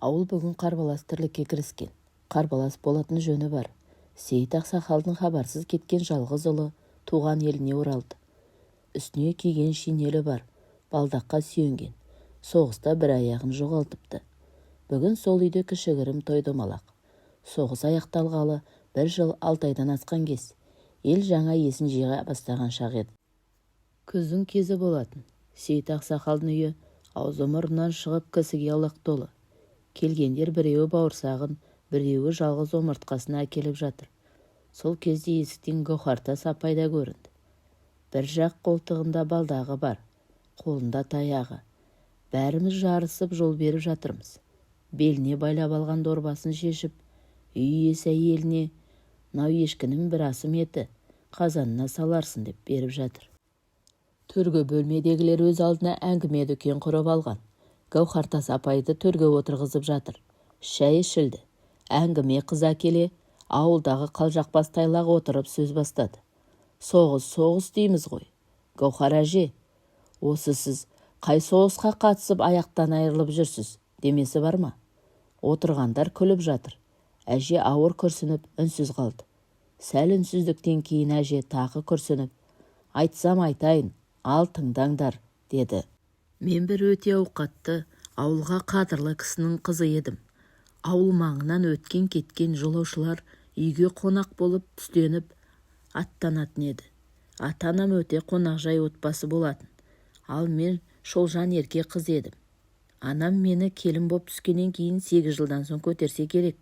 Ауыл бүгін қарбалас тірлікке кіріскен. Қарбалас болатын жөні бар. Сейіт ақсақалдың хабарсыз кеткен жалғыз ұлы туған еліне оралды. Үстіне киген шинелі бар, балдаққа сүйенген. Соғыста бір аяғын жоғалтыпты. Бүгін сол үйде кішігірім той домалақ. Соғыс аяқталғалы 1 жыл 6 айдан асқан кез. Ел жаңа есін жиға бастаған шақ еді. Күздің кезі болатын. Сейіт ақсақалдың үйі аузы мұрнынан шығып кісіге аулақ толы. Келгендер біреуі бауырсағын, біреуі жалғыз омыртқасына әкеліп жатыр. Сол кезде есіктен Гауһартас апай да көрінді. Бір жақ қолтығында балдағы бар, қолында таяғы. Бәріміз жарысып жол беріп жатырмыз. Беліне байлап алған дорбасын шешіп, үй иесі әйеліне "Мынау ешкінің бір асым еті, қазанына саларсың" деп беріп жатыр. Төргі бөлмедегілер өз алдына әңгіме дүкен құрып алған. Гауһартас апайды төрге отырғызып жатыр. Шәй ішілді. Әңгіме қыза келе, ауылдағы қалжақбас тайлақ отырып сөз бастады. Соғыс дейміз ғой. Гауһар әже, осы сіз қай соғысқа қатысып аяқтан айырылып жүрсіз, демесі бар ма? Отырғандар күліп жатыр. Әже ауыр күрсініп үнсіз қалды. Сәл үнсіздіктен кейін әже тағы күрсініп, "Айтсам айтайын, ал тыңдаңдар", деді. "Мен бір өте ауқатты, ауылға қадірлі кісінің қызы едім. Ауыл маңынан өткен кеткен жолаушылар үйге қонақ болып түстеніп аттанатын еді. Ата-анам өте қонақжай отбасы болатын. Ал мен шолжан ерке қыз едім. Анам мені келін боп түскеннен кейін 8 жылдан соң көтерсе керек.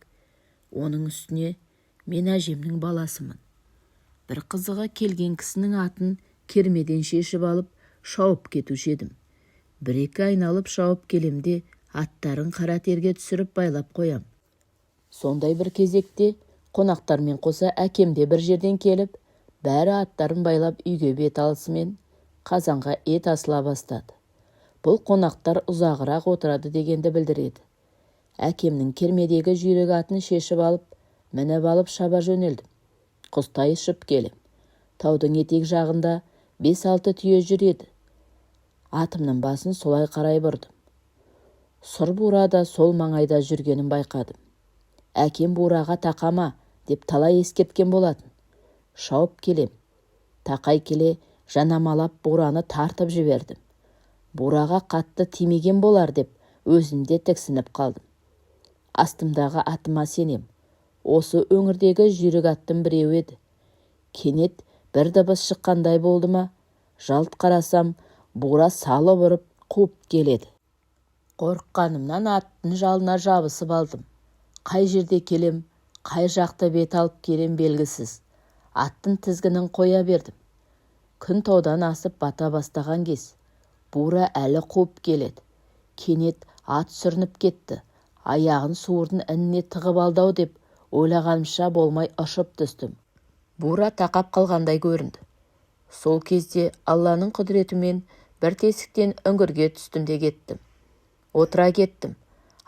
Оның үстіне мен әжемнің баласымын. Бір қызығы келген кісінің атын кермеден шешіп алып шауып кетуші едім. 1-2 айналып шауып келемде аттарын қара терге түсіріп байлап қоям. Сондай бір кезекте қонақтармен қоса әкем де бір жерден келіп, бәрі аттарын байлап үйге бет алысымен қазанға ет асыла бастады. Бұл қонақтар ұзағырақ отырады дегенді білдіреді. Әкемнің кермедегі жүйрік атын шешіп алып, мініп алып шаба жөнелдім. Құстай ұшып келем. Таудың етек жағында 5-6 түйе жүреді. Атымның басын солай қарай бұрдым. Сұр бура да сол маңайда жүргенін байқадым. Әкем бураға тақама деп талай ескерткен болатын. Шауып келем. Тақай келе жанамалап бураны тартып жібердім. Бураға қатты тимеген болар деп өзімде тіксініп қалдым. Астымдағы атыма сенем. Осы өңірдегі жүйрік аттың біреу еді. Кенет бір дыбыс шыққандай болды ма, жалт қарасам, бура салып ұрып қуып келеді. Қорыққанымнан аттың жалына жабысып алдым. Қай жерде келем, қай жақты бет алып келем белгісіз. Аттың тізгінін қоя бердім. Күн таудан асып бата бастаған кез. Бура әлі қуып келеді. Кенет ат сүрініп кетті. Аяғын суырдың ініне тығып алдау деп ойлағанымша болмай ұшып түстім. Бура тақап қалғандай көрінді. Сол кезде Алланың құдіретімен бір тесіктен үңгірге түстім де кеттім. Отыра кеттім.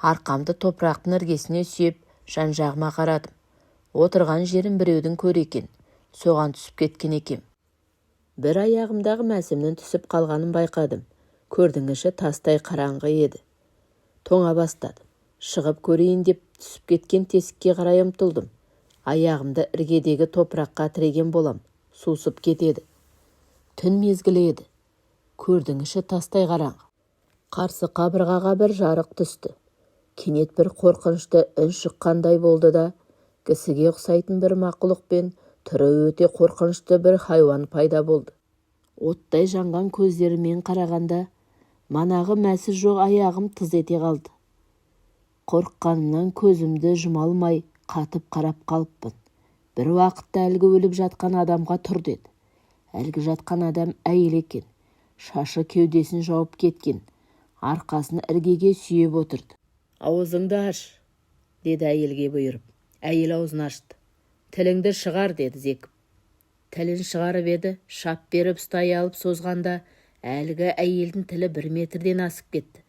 Арқамды топырақтың іргесіне сүйеп жан-жағыма қарадым. Отырған жерім біреудің көрі екен. Соған түсіп кеткен екем. Бір аяғымдағы мәсімнің түсіп қалғанын байқадым. Көрдің іші тастай қараңғы еді. Тоңа бастадым. Шығып көрейін деп түсіп кеткен тесікке қарай ұмтылдым. Аяғымды іргедегі топыраққа тіреген болам. Сусып кетеді. Түн мезгілі еді. Көрдің іші тастай қараңғы. Қарсы қабырғаға бір жарық түсті. Кенет бір қорқынышты үн шыққандай болды да, кісіге ұқсайтын бір мақұлықпен түрі өте қорқынышты бір хайуан пайда болды. Оттай жанған көздерімен қарағанда, манағы мәсі жоқ аяғым тыз ете қалды. Қорыққанымнан көзімді жұма алмай қатып қарап қалыппын. Бір уақытта әлгі өліп жатқан адамға тұр деді. Әлгі жатқан адам әйел екен. Шашы кеудесін жауып кеткен. Арқасын іргеге сүйеп отырды. "Аузыңды аш", деді әйелге бұйырып. Әйел аузын ашты. "Тіліңді шығар", деді зекіп. Тілін шығарып еді, шап беріп ұстай алып созғанда, әлгі әйелдің тілі 1 метрден асып кетті.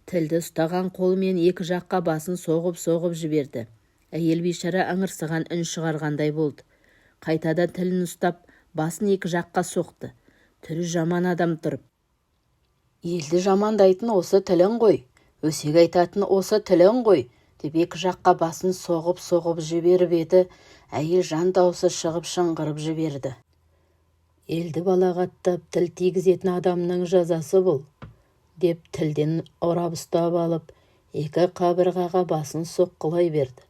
Тілді ұстаған қолымен 2 жаққа басын соғып жіберді. Әйел бейшара ыңырсыған үн шығарғандай болды. Қайтадан тілін ұстап, басын 2 жаққа соқты. Түрі жаман адам тұрып. "Елді жамандайтын осы тілің ғой. Өсек айтатын осы тілің ғой, деп екі жаққа басын соғып жіберіп еді, әйел жан даусы шығып шыңғырып жіберді. Елді балағаттап тіл тигізетін адамның жазасы бұл, деп тілден орап ұстап алып, екі қабырғаға басын соққылай берді.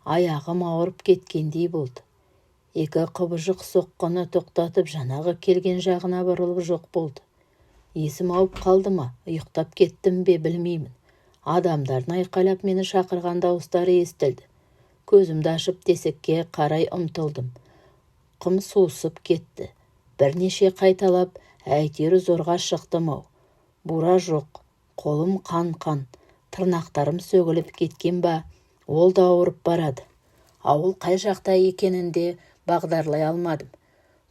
Аяғым ауырып кеткендей болды. Екі құбыжық соққыны тоқтатып жаңағы келген жағына бұрылып жоқ болды. Есім ауып қалды ма, ұйықтап кеттім бе білмеймін. Адамдардың айқайлап мені шақырған дауыстары естілді. Көзімді ашып тесікке қарай ұмтылдым. Құм суысып кетті. Бірнеше қайталап, әйтеуір зорға шықтым-ау. Бура жоқ, қолым қан, тырнақтарым сөгіліп кеткен ба, ол да ауырып барады. Ауыл қай жақта екенінде бағдарлай алмадым.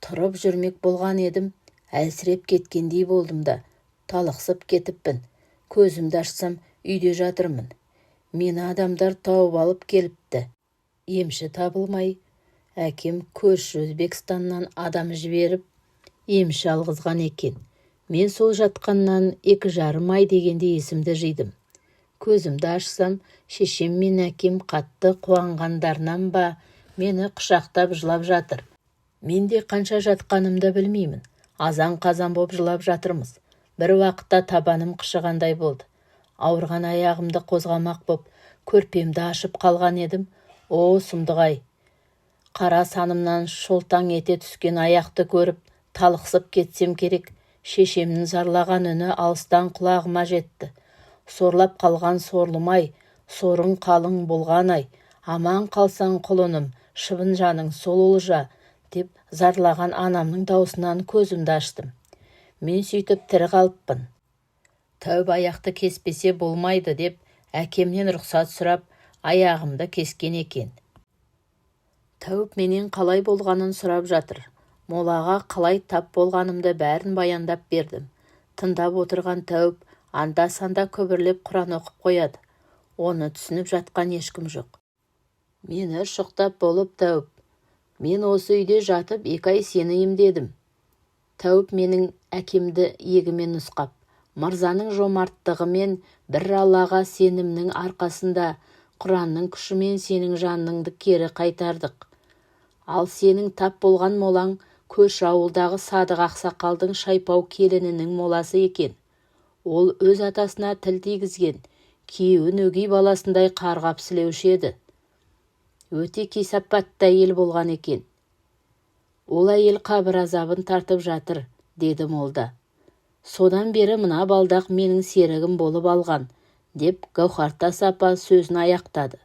Тұрып жүрмек болған едім, әлсіреп кеткендей болдым да, талықсып кетіппін. Көзімді ашсам, үйде жатырмын. Мені адамдар тауып алып келіпті. Емші табылмай, әкем көрші Өзбекстаннан адам жіберіп, емші алғызған екен. Мен сол жатқаннан 2,5 ай дегенде есімді жидым. Көзімді ашсам, шешем мен әкем қатты қуанғандарынан ба, мені құшақтап жылап жатыр. Мен де қанша жатқанымды білмеймін. Азан-қазан боп жылап жатырмыз. Бір уақытта табаным қышығандай болды. Ауырған аяғымды қозғамақ боп, көрпемді ашып қалған едім. О, сұмдық-ай! Қара санымнан шолтаң ете түскен аяқты көріп, талықсып кетсем керек. Шешемнің зарлаған үні алыстан құлағыма жетті. Сорлап қалған сорлымай, сорың қалың болған-ай, аман қалсаң құлыным, шыбын жаның сол олжа, деп зарлаған анамның даусынан көзімді аштым. Мен сөйтіп тірі қалыппын. Тәуіп аяқты кеспесе болмайды деп, әкемнен рұқсат сұрап, аяғымды кескен екен. Тәуіп менен қалай болғанын сұрап жатыр. Молаға қалай тап болғанымды бәрін баяндап бердім. Тыңдап отырған Тәуіп анда-санда күбірлеп Құран оқып қояды. Оны түсініп жатқан ешкім жоқ. Мені шықтап болып, Тәуіп, мен осы үйде жатып 2 ай сені емдедім. Тәуіп менің әкемді иегімен нұсқап, мырзаның жомарттығымен бір Аллаға сенімнің арқасында Құранның күшімен сенің жаныңды кері қайтардық. Ал сенің тап болған молаң көрші ауылдағы Садық ақсақалдың шайпау келінінің моласы екен. Ол өз атасына тіл тигізген, күйеуін өгей баласындай қарғап сілеуші еді. Өте кесапатты әйел болған екен. Ол әйел қабір азабын тартып жатыр, деді молда. Содан бері мына балдақ менің серігім болып алған, деп Гаухартас апа сөзін аяқтады.